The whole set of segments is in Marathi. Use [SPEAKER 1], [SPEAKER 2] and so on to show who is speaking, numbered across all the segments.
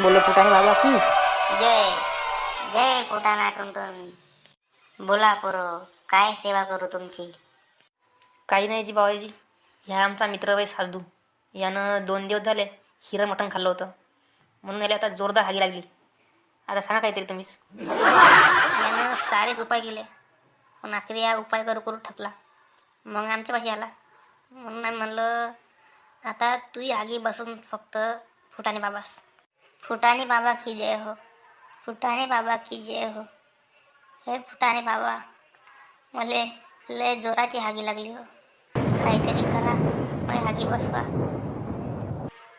[SPEAKER 1] बोलो फुटाणे बाबा की
[SPEAKER 2] जय जय फुटाणा टुनटुन. बोला पोरो, काय सेवा करू तुमची?
[SPEAKER 1] काही नाही जी बाबाजी. ह्या आमचा मित्र वय साधू यानं 2 दिवस झाले हिरं मटण खाल्लं होतं म्हणून याला आता जोरदार हागी लागली. आता सांगा काहीतरी तुम्हीच.
[SPEAKER 2] यानं सारेच उपाय केले पण आखरी या उपाय करू करू थकला. मग आमच्या पाशी आला म्हणून आम्ही म्हणलं आता तू आगी बसून फक्त फुटाणे बाबास. फुटाणे बाबा की जय हो, फुटाणे बाबा की जय हो. हे फुटाणे बाबा, मले लय जोराची हागी लागली हो. काहीतरी करा, मग हागी बसवा.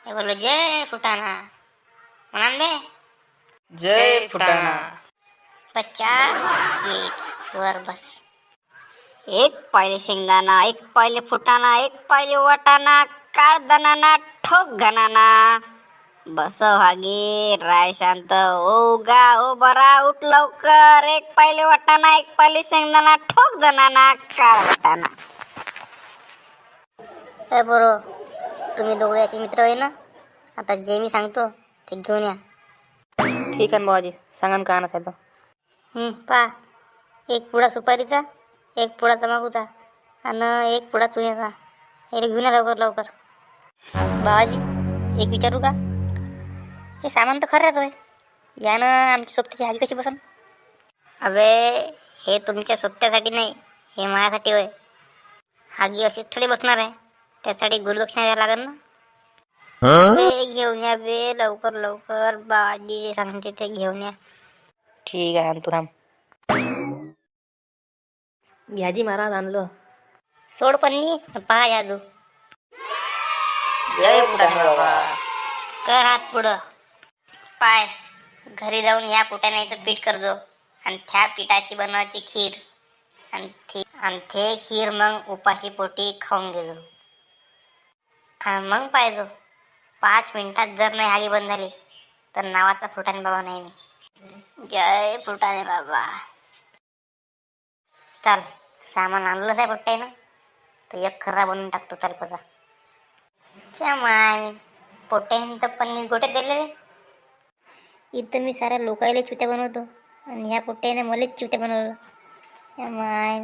[SPEAKER 2] हे बोललो जय फुटाणा म्हणान बे.
[SPEAKER 1] जय फुटाणा.
[SPEAKER 2] बच्चा एक वर बस. एक पायले शेंगदाणा, एक पायले फुटाणा, एक पायले वाटाणा, काळ दणाना ठोक घणाना. बस हागे, राय शांत, ओ गा ओ बरा, उठ लवकर. एक पायले वाटाणा, एक पायले शेंगदाणा, ठोक जणाना, काळ वाटाणा. ए बरो, तुम्ही दोघं याचे मित्र आहे ना? आता जे मी सांगतो ते घेऊन या.
[SPEAKER 1] ठीक आहे बाबाजी, सांगा ना का आणत आहे तर.
[SPEAKER 2] पा एक पुडा सुपारीचा, एक पुडा तंबाखूचा आणि एक पुडा चुन्याचा. हे घेऊन या लवकर लवकर. बाबाजी एक विचारू का? हे सामान तर खरंच होय, यानं आमची सोबतीची हागी कशी बसन? अबे हे तुमच्या सोबत्यासाठी नाही, हे माझ्यासाठी होय. हागी अशीच थोडी बसणार आहे, त्यासाठी गुरुदक्षिणा द्यायला लागेल ना. बे घेऊन या बे लवकर लवकर. बाबाजी जे सांगते ते घेऊन या.
[SPEAKER 1] ठीक आहे आणतो थांब. घ्याजी महाराज आणलं.
[SPEAKER 2] सोड पन्नी पहा जादू.
[SPEAKER 1] जय फुटाणे बाबा.
[SPEAKER 2] कर हात पुढं. पाय घरी जाऊन या फुटाण्याचं पीठ करजो आणि त्या पिठाची बनवायची खीर आणि ते खीर मग उपाशी पोटी खाऊन घेजो. आणि मग पाहिजो 5 मिनिटात जर नाही हागी बंद झाली तर नावाचा फुटाणे बाबा नाही मी. जय फुटाणे बाबा. चाल सामान आणलंच आहे फुटाणे तर एक खर्रा बनवून टाकतो चालपचा. माय पोट्याने तर पन्नीस गोटे दिलेले. इथं मी साऱ्या लोकायला चिवत्या बनवतो आणि ह्या पोट्याने मलाच चिवत्या बनवलं. माय